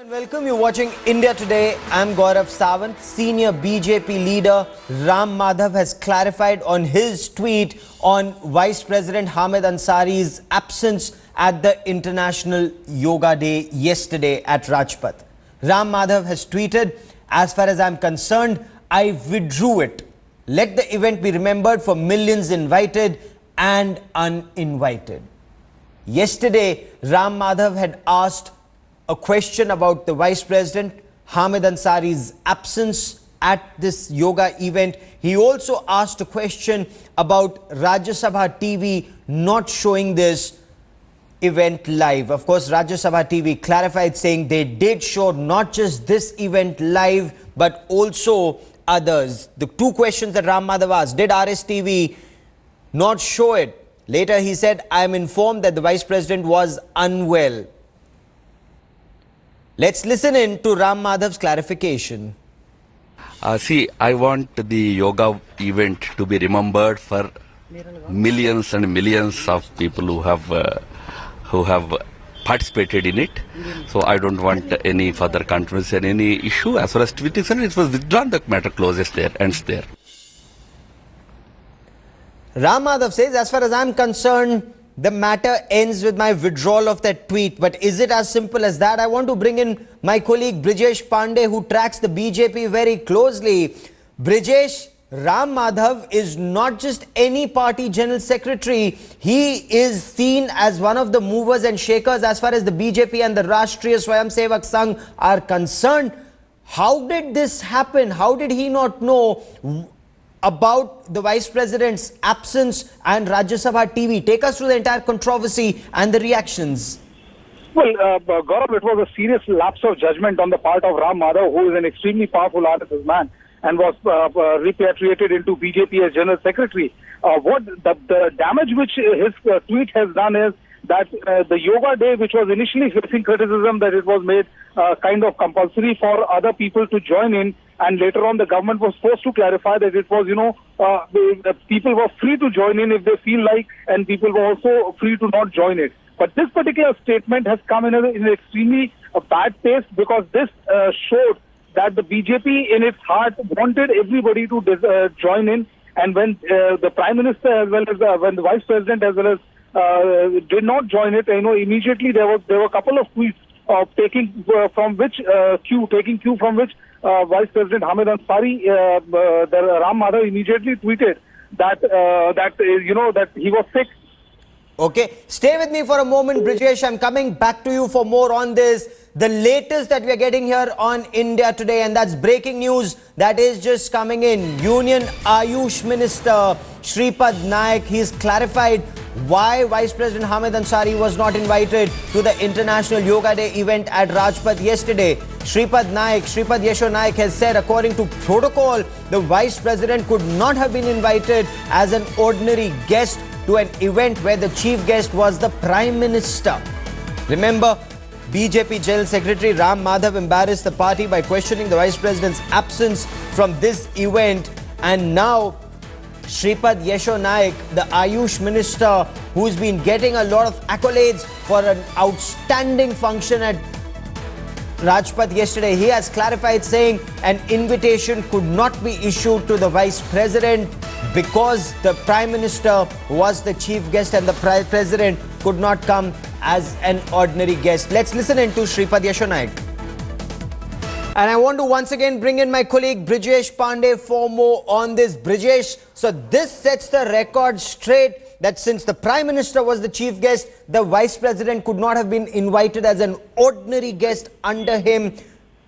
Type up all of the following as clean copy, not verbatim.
And welcome, you're watching India Today. I'm Gaurav Sawant. Senior BJP leader Ram Madhav has clarified on his tweet on Vice President Hamid Ansari's absence at the International Yoga Day yesterday at Rajpath. Ram Madhav has tweeted, "As far as I'm concerned, I withdrew it. Let the event be remembered for millions invited and uninvited." Yesterday, Ram Madhav had asked a question about the Vice President Hamid Ansari's absence at this yoga event. He also asked a question about Rajya Sabha TV not showing this event live. Of course, Rajya Sabha TV clarified, saying they did show not just this event live but also others. The two questions that Ram Madhav asked: did RSTV not show it? Later he said, "I am informed that the Vice President was unwell." Let's listen in to Ram Madhav's clarification. See, I want the yoga event to be remembered for millions and millions of people who have participated in it. So I don't want any further controversy and any issue. As far as tweet is concerned, it was withdrawn. The matter closes there, ends there. Ram Madhav says, "As far as I'm concerned, the matter ends with my withdrawal of that tweet." But is it as simple as that? I want to bring in my colleague Brijesh Pandey, who tracks the BJP very closely. Brijesh, Ram Madhav is not just any party general secretary. He is seen as one of the movers and shakers as far as the BJP and the Rashtriya Swayamsevak Sangh are concerned. How did this happen? How did he not know about the Vice President's absence and Rajya Sabha TV? Take us through the entire controversy and the reactions. Well, Gaurav, it was a serious lapse of judgment on the part of Ram Madhav, who is an extremely powerful RSS man and was repatriated into BJP as General Secretary. What the damage which his tweet has done is that the Yoga Day, which was initially facing criticism that it was made kind of compulsory for other people to join in, and later on the government was forced to clarify that it was, people were free to join in if they feel like, and people were also free to not join it. But this particular statement has come in an extremely bad taste, because this showed that the BJP in its heart wanted everybody to join in, and when the Prime Minister as well as when the Vice President as well as did not join it, immediately there were a couple of tweets taking cue from which Vice President Hamid Ansari, Ram Madhav immediately tweeted that he was sick. Okay, stay with me for a moment, Brijesh. I'm coming back to you for more on this. The latest that we are getting here on India Today, and that's breaking news that is just coming in. Union Ayush Minister Rajpath, he's clarified why Vice President Hamid Ansari was not invited to the International Yoga Day event at Rajpath yesterday. Rajpath Yesho Naik has said, according to protocol, the Vice President could not have been invited as an ordinary guest to an event where the chief guest was the Prime Minister. Remember, BJP General Secretary Ram Madhav embarrassed the party by questioning the Vice President's absence from this event, and now Rajpath Yesho Naik, the Ayush Minister, who's been getting a lot of accolades for an outstanding function at Rajpath yesterday, he has clarified, saying an invitation could not be issued to the Vice President because the Prime Minister was the chief guest and the President could not come as an ordinary guest. Let's listen in to Rajpath Yesho Naik. And I want to once again bring in my colleague Brijesh Pandey for more on this. Brijesh, so this sets the record straight that since the Prime Minister was the chief guest, the Vice President could not have been invited as an ordinary guest under him.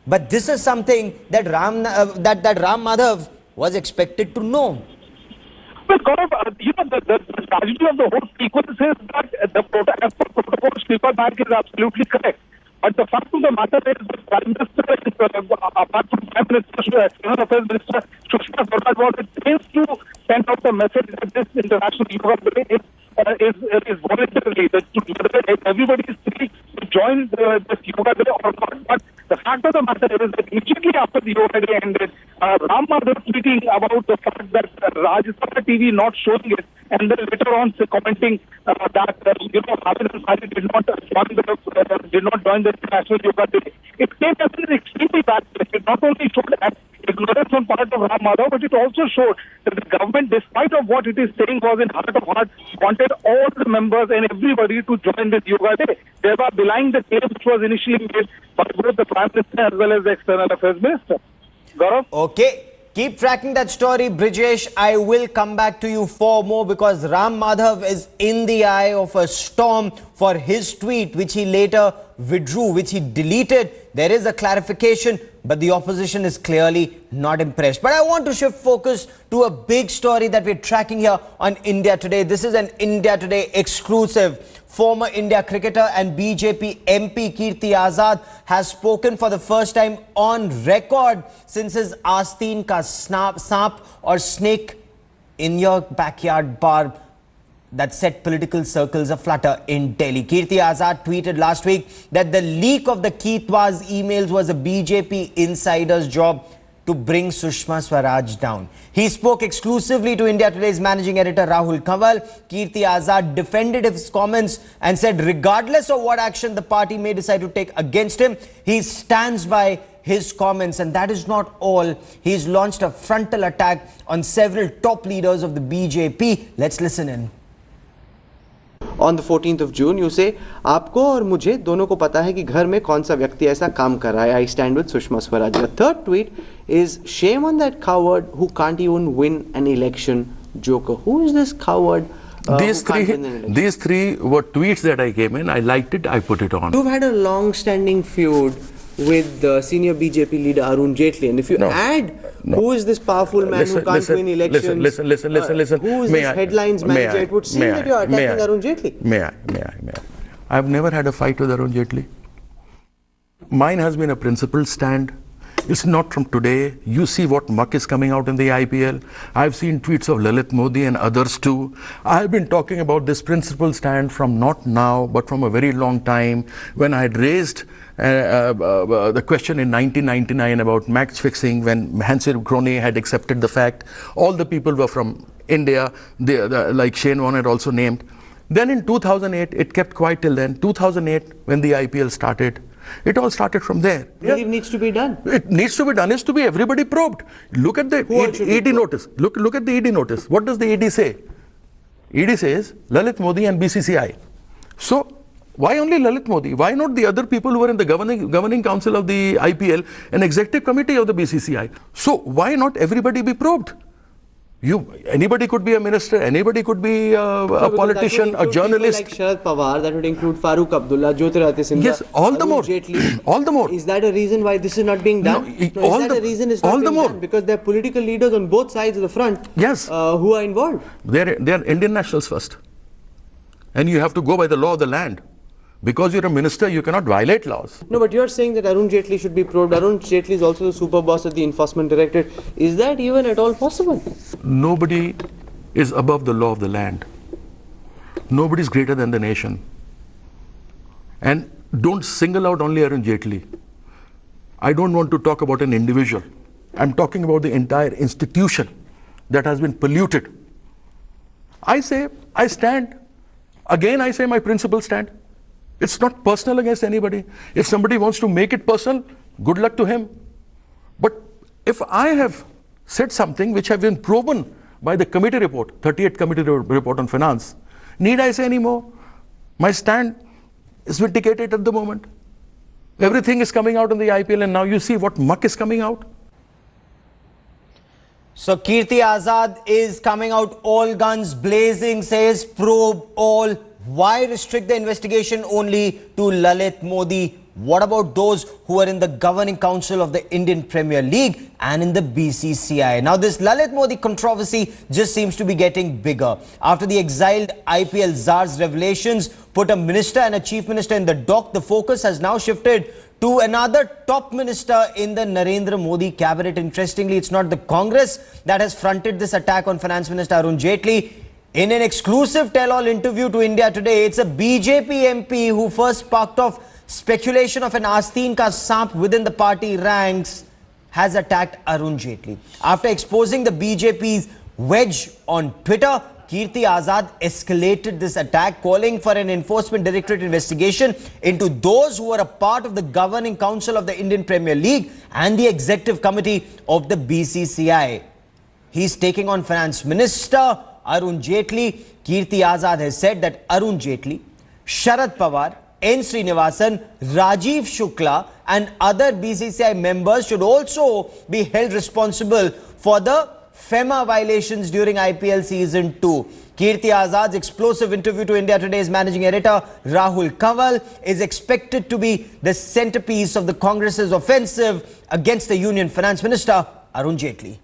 But this is something that Ram Madhav was expected to know. Well, Gaurav, the tragedy of the whole sequence is that the protocol Rajpath Naik is absolutely correct. But the fact of the matter is the Prime Minister, apart from Prime Minister, External Affairs Minister, Sushma Swaraj was supposed to send out the message that this International Yoga Day is voluntarily, that everybody is free to join this Yoga Day or not. But the fact of the matter is that immediately after the Yoga Day ended, Ram Madhav tweeting about the fact that Rajya Sabha TV not showing it, and then later on commenting that Hamid Ansari did not join the International Yoga Day. It came of Ram Madhav, but it also showed that the government, despite of what it is saying, was in heart of hearts, wanted all the members and everybody to join this yoga day, thereby belying the claim which was initially made by both the Prime Minister as well as the External Affairs Minister. Gaurav? Okay. Keep tracking that story, Brijesh. I will come back to you for more because Ram Madhav is in the eye of a storm for his tweet, which he later withdrew, which he deleted. There is a clarification, but the opposition is clearly not impressed. But I want to shift focus to a big story that we're tracking here on India Today. This is an India Today exclusive. Former India cricketer and BJP MP Kirti Azad has spoken for the first time on record since his Asteen ka Saap or snake in your backyard bar that set political circles aflutter in Delhi. Kirti Azad tweeted last week that the leak of the Kitwas emails was a BJP insider's job to bring Sushma Swaraj down. He spoke exclusively to India Today's managing editor Rahul Kanwal. Kirti Azad defended his comments and said regardless of what action the party may decide to take against him, he stands by his comments. And that is not all. He's launched a frontal attack on several top leaders of the BJP. Let's listen in. On the 14th of June, you say, आपको और मुझे दोनों को पता है कि घर में कौन सा व्यक्ति ऐसा काम कर रहा है. I stand with Sushma Swaraj. The third tweet is, shame on that coward who can't even win an election. Joker. Who is this coward? These three were tweets that I came in. I liked it. I put it on. You've had a long-standing feud with the senior BJP leader Arun Jaitley, and if you add who is this powerful man who can't win elections, listen. who is this headlines manager, it would seem that you are attacking Arun Jaitley. May I? I've never had a fight with Arun Jaitley. Mine has been a principled stand. It's not from today. You see what muck is coming out in the IPL. I've seen tweets of Lalit Modi and others too. I've been talking about this principled stand from not now, but from a very long time. When I had raised the question in 1999 about match fixing, when Hansi Crony had accepted the fact, all the people were from India, like Shane Warne had also named. Then in 2008, it kept quiet till then. 2008, when the IPL started, it all started from there. What needs to be done? It needs to be done is to be everybody probed. Look at the ED notice. Look at the ED notice. What does the ED say? ED says Lalit Modi and BCCI. So why only Lalit Modi? Why not the other people who were in the governing council of the IPL and executive committee of the BCCI? So why not everybody be probed? Anybody could be a minister, anybody could be a politician, a journalist. Like Sharad Pawar, that would include Farooq Abdullah, Jyotiraditta Scindia. Yes, all the more. Jaitley. All the more. Is that a reason why this is not being done? No, is that a reason it's not being done? Because there are political leaders on both sides of the front who are involved. They're Indian nationals first. And you have to go by the law of the land. Because you're a minister, you cannot violate laws. No, but you're saying that Arun Jaitley should be probed. Arun Jaitley is also the super boss of the Enforcement Directorate. Is that even at all possible? Nobody is above the law of the land. Nobody is greater than the nation. And don't single out only Arun Jaitley. I don't want to talk about an individual. I'm talking about the entire institution that has been polluted. I say, I stand. Again, I say my principle stand. It's not personal against anybody. If somebody wants to make it personal, good luck to him. But if I have said something which have been proven by the committee report, 38th committee report on finance, need I say any more? My stand is vindicated at the moment. Everything is coming out in the IPL and now you see what muck is coming out. So Kirti Azad is coming out all guns blazing, says probe all. Why restrict the investigation only to Lalit Modi? What about those who are in the governing council of the Indian Premier League and in the BCCI? Now, this Lalit Modi controversy just seems to be getting bigger. After the exiled IPL czar's revelations put a minister and a chief minister in the dock, the focus has now shifted to another top minister in the Narendra Modi cabinet. Interestingly, it's not the Congress that has fronted this attack on Finance Minister Arun Jaitley. In an exclusive tell-all interview to India Today, it's a BJP MP who first sparked off speculation of an Asteen ka Saap within the party ranks has attacked Arun Jaitley. After exposing the BJP's wedge on Twitter, Kirti Azad escalated this attack, calling for an enforcement directorate investigation into those who were a part of the governing council of the Indian Premier League and the executive committee of the BCCI. He's taking on Finance Minister Arun Jaitley. Kirti Azad has said that Arun Jaitley, Sharad Pawar, N. Srinivasan, Rajiv Shukla and other BCCI members should also be held responsible for the FEMA violations during IPL Season 2. Kirti Azad's explosive interview to India Today's managing editor Rahul Kanwal is expected to be the centerpiece of the Congress's offensive against the Union Finance Minister Arun Jaitley.